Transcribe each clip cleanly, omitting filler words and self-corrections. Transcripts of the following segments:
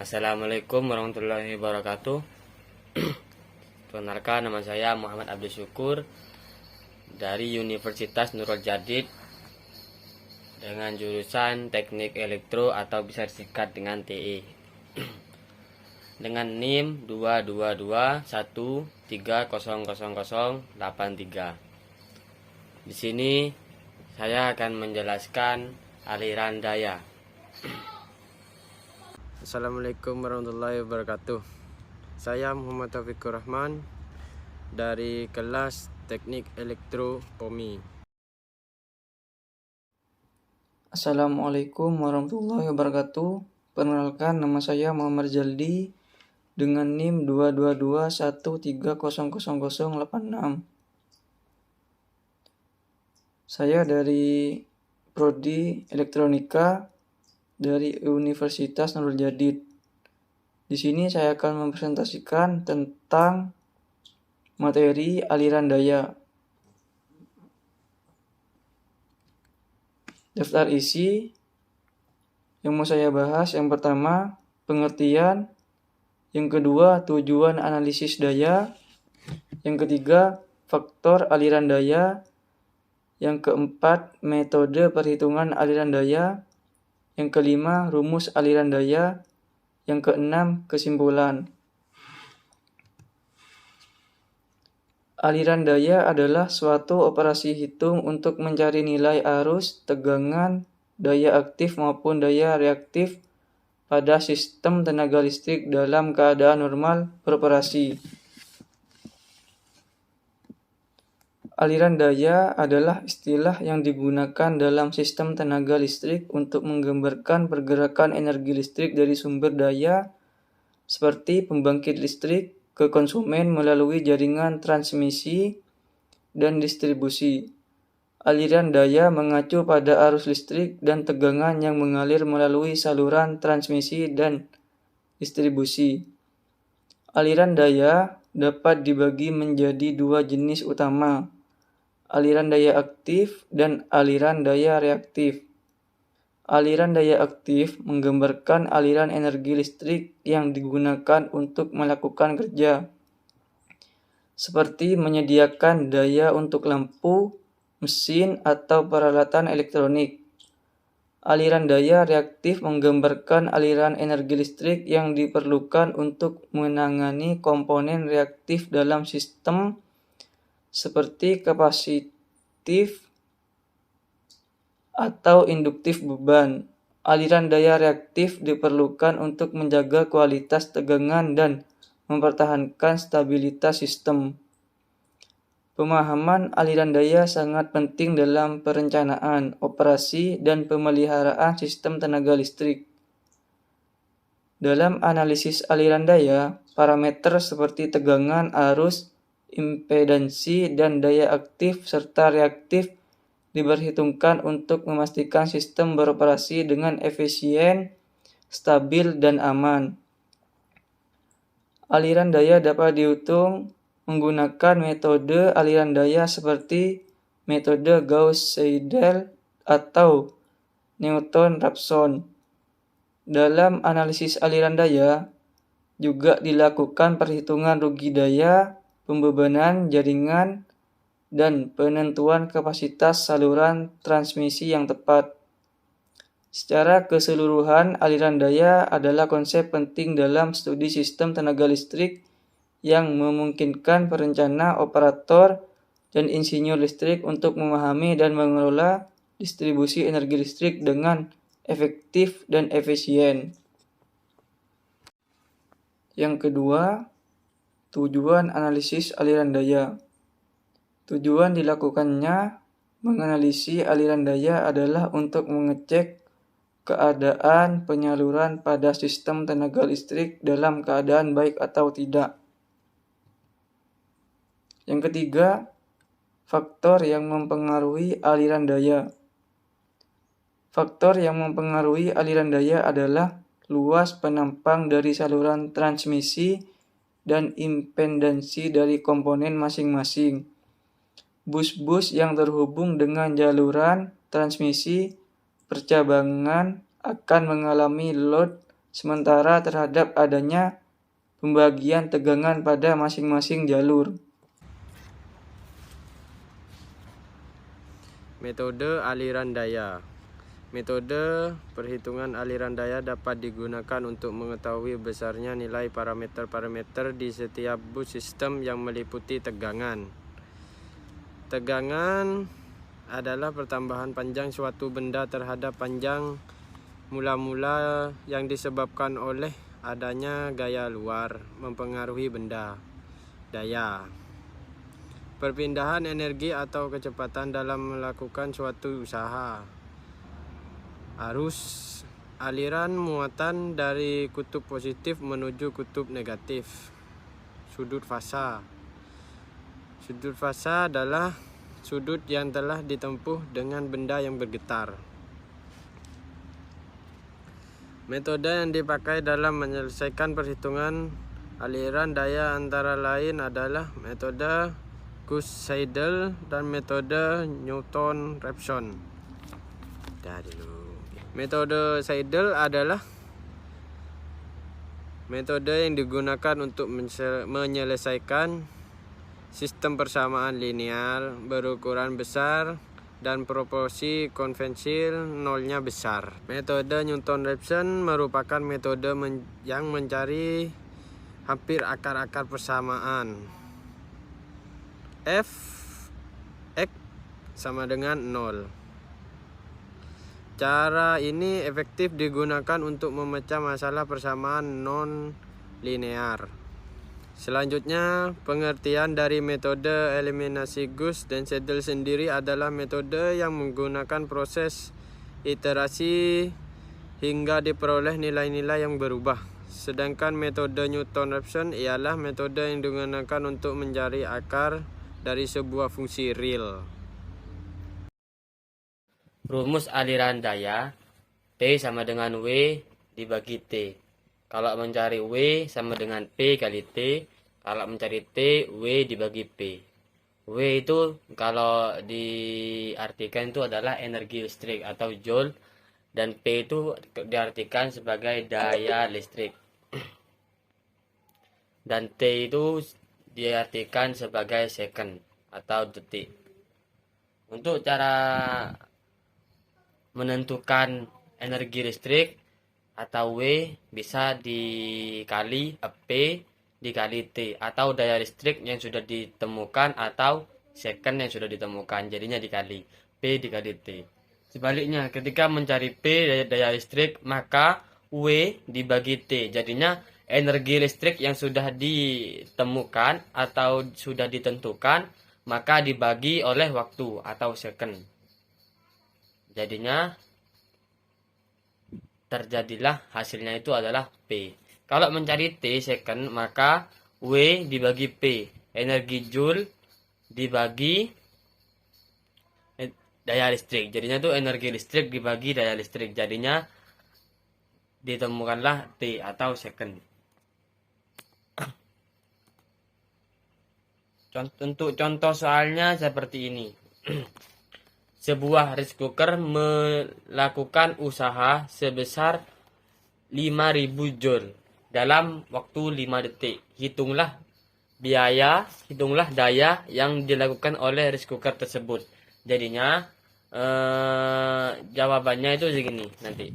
Assalamualaikum warahmatullahi wabarakatuh. Perkenalkan, nama saya Muhammad Abdul Syukur dari Universitas Nurul Jadid dengan jurusan Teknik Elektro atau bisa disingkat dengan TE. Dengan NIM 22213000083. Di sini saya akan menjelaskan aliran daya. Assalamualaikum warahmatullahi wabarakatuh. Saya Muhammad Taufikur Rahman dari kelas Teknik Elektro POMI. Assalamualaikum warahmatullahi wabarakatuh. Perkenalkan, nama saya Muhammad Jaldi dengan NIM 22213000086. Saya dari Prodi Elektronika dari Universitas Nurul Jadid. Di sini saya akan mempresentasikan tentang materi aliran daya. Daftar isi yang mau saya bahas, yang pertama pengertian, yang kedua tujuan analisis daya, yang ketiga faktor aliran daya, yang keempat metode perhitungan aliran daya, yang kelima rumus aliran daya, yang keenam kesimpulan. Aliran daya adalah suatu operasi hitung untuk mencari nilai arus, tegangan, daya aktif maupun daya reaktif pada sistem tenaga listrik dalam keadaan normal beroperasi. Aliran daya adalah istilah yang digunakan dalam sistem tenaga listrik untuk menggambarkan pergerakan energi listrik dari sumber daya seperti pembangkit listrik ke konsumen melalui jaringan transmisi dan distribusi. Aliran daya mengacu pada arus listrik dan tegangan yang mengalir melalui saluran transmisi dan distribusi. Aliran daya dapat dibagi menjadi dua jenis utama, aliran daya aktif dan aliran daya reaktif. Aliran daya aktif menggambarkan aliran energi listrik yang digunakan untuk melakukan kerja, seperti menyediakan daya untuk lampu, mesin, atau peralatan elektronik. Aliran daya reaktif menggambarkan aliran energi listrik yang diperlukan untuk menangani komponen reaktif dalam sistem, seperti kapasitif atau induktif beban. Aliran daya reaktif diperlukan untuk menjaga kualitas tegangan dan mempertahankan stabilitas sistem. Pemahaman aliran daya sangat penting dalam perencanaan, operasi, dan pemeliharaan sistem tenaga listrik. Dalam analisis aliran daya, parameter seperti tegangan, arus, impedansi, dan daya aktif serta reaktif diperhitungkan untuk memastikan sistem beroperasi dengan efisien, stabil, dan aman. Aliran daya dapat dihitung menggunakan metode aliran daya seperti metode Gauss-Seidel atau Newton-Raphson. Dalam analisis aliran daya juga dilakukan perhitungan rugi daya, pembebanan jaringan, dan penentuan kapasitas saluran transmisi yang tepat. Secara keseluruhan, aliran daya adalah konsep penting dalam studi sistem tenaga listrik yang memungkinkan perencana, operator, dan insinyur listrik untuk memahami dan mengelola distribusi energi listrik dengan efektif dan efisien. Yang kedua, tujuan analisis aliran daya. Tujuan dilakukannya menganalisis aliran daya adalah untuk mengecek keadaan penyaluran pada sistem tenaga listrik dalam keadaan baik atau tidak. Yang ketiga, faktor yang mempengaruhi aliran daya. Faktor yang mempengaruhi aliran daya adalah luas penampang dari saluran transmisi dan impedansi dari komponen masing-masing. Bus-bus yang terhubung dengan jaluran transmisi percabangan akan mengalami load sementara terhadap adanya pembagian tegangan pada masing-masing jalur. Metode aliran daya. Metode perhitungan aliran daya dapat digunakan untuk mengetahui besarnya nilai parameter-parameter di setiap bus sistem yang meliputi tegangan. Tegangan adalah pertambahan panjang suatu benda terhadap panjang mula-mula yang disebabkan oleh adanya gaya luar mempengaruhi benda. Daya. Perpindahan energi atau kecepatan dalam melakukan suatu usaha. Arus aliran muatan dari kutub positif menuju kutub negatif. Sudut fasa. Sudut fasa adalah sudut yang telah ditempuh dengan benda yang bergetar. Metode yang dipakai dalam menyelesaikan perhitungan aliran daya antara lain adalah metode Gauss-Seidel dan metode Newton-Raphson. Metode Seidel adalah metode yang digunakan untuk menyelesaikan sistem persamaan linear berukuran besar dan proporsi konvensil nolnya besar. Metode Newton-Raphson merupakan metode yang mencari hampir akar-akar persamaan. F X sama dengan 0. Cara ini efektif digunakan untuk memecah masalah persamaan non-linear. Selanjutnya, pengertian dari metode eliminasi Gauss dan Seidel sendiri adalah metode yang menggunakan proses iterasi hingga diperoleh nilai-nilai yang berubah. Sedangkan metode Newton-Raphson ialah metode yang digunakan untuk mencari akar dari sebuah fungsi real. Rumus aliran daya, P sama dengan W dibagi T. Kalau mencari W sama dengan P kali T. Kalau mencari T, W dibagi P. W itu kalau diartikan itu adalah energi listrik atau joule. Dan P itu diartikan sebagai daya listrik. Dan T itu diartikan sebagai second atau detik. Untuk cara menentukan energi listrik atau W bisa dikali P dikali T atau daya listrik yang sudah ditemukan atau second yang sudah ditemukan, jadinya dikali P dikali T. Sebaliknya ketika mencari P daya listrik maka W dibagi T, jadinya energi listrik yang sudah ditemukan atau sudah ditentukan maka dibagi oleh waktu atau second. Jadinya terjadilah hasilnya itu adalah P. Kalau mencari T second maka W dibagi P, energi joule dibagi daya listrik. Jadinya itu energi listrik dibagi daya listrik. Jadinya ditemukanlah T atau second. Untuk contoh soalnya seperti ini. Sebuah rice cooker melakukan usaha sebesar 5000 joule dalam waktu 5 detik. Hitunglah daya yang dilakukan oleh rice cooker tersebut. Jadinya jawabannya itu segini nanti.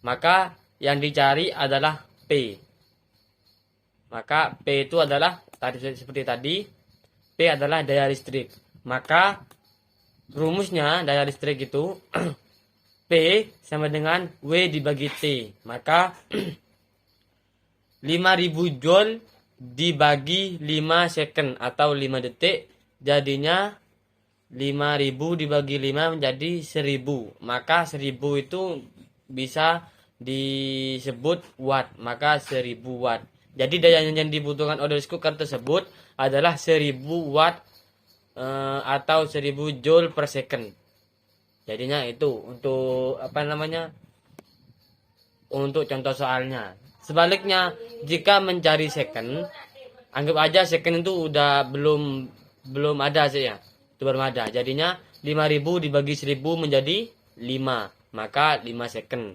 Maka yang dicari adalah P. Maka P itu adalah seperti tadi, P adalah daya listrik. Maka rumusnya daya listrik itu P sama dengan W dibagi T. Maka 5000 joule dibagi 5 second atau 5 detik. Jadinya 5000 dibagi 5 menjadi 1000. Maka 1000 itu bisa disebut watt. Maka 1000 watt. Jadi daya yang dibutuhkan oleh rice cooker tersebut adalah 1000 watt atau 1000 joule per second. Jadinya itu untuk untuk contoh soalnya. Sebaliknya jika mencari second, anggap aja second itu udah belum ada hasilnya, itu baru ada. Jadinya 5000 dibagi 1000 menjadi 5, maka 5 second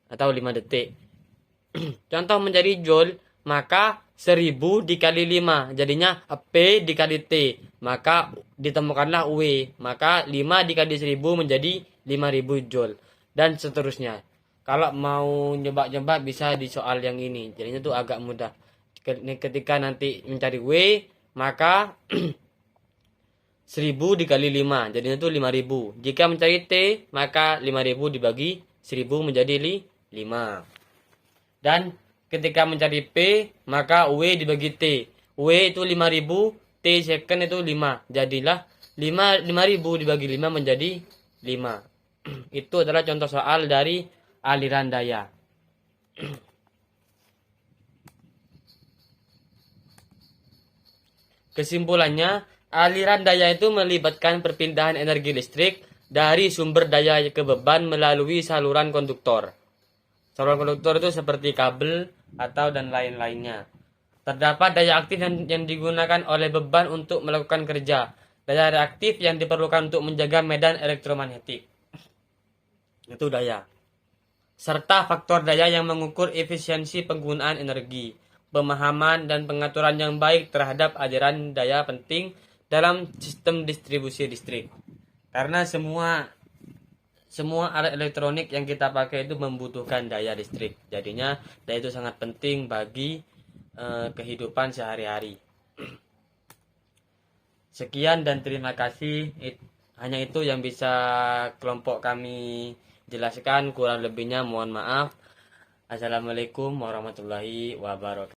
atau 5 detik. contoh menjadi joule, maka 1000 dikali 5 jadinya P dikali T, maka ditemukanlah W, maka 5 dikali 1000 menjadi 5000 joule, dan seterusnya. Kalau mau nyoba-nyoba bisa di soal yang ini, jadinya tuh agak mudah. Ketika nanti mencari W, maka 1000 dikali 5 jadinya itu 5000. Jika mencari T, maka 5000 dibagi 1000 menjadi 5. Dan ketika mencari P, maka W dibagi T. W itu 5000, T second itu 5. Jadilah 5000 dibagi 5 menjadi 5. Itu adalah contoh soal dari aliran daya. Kesimpulannya, aliran daya itu melibatkan perpindahan energi listrik dari sumber daya ke beban melalui saluran konduktor. Saluran konduktor itu seperti kabel atau dan lain-lainnya. Terdapat daya aktif yang digunakan oleh beban untuk melakukan kerja. Daya reaktif yang diperlukan untuk menjaga medan elektromagnetik. Itu daya. Serta faktor daya yang mengukur efisiensi penggunaan energi. Pemahaman dan pengaturan yang baik terhadap aliran daya penting dalam sistem distribusi listrik. Karena semua alat elektronik yang kita pakai itu membutuhkan daya listrik. Jadinya daya itu sangat penting bagi kehidupan sehari-hari. Sekian dan terima kasih. Hanya itu yang bisa kelompok kami jelaskan. Kurang lebihnya mohon maaf. Assalamualaikum warahmatullahi wabarakatuh.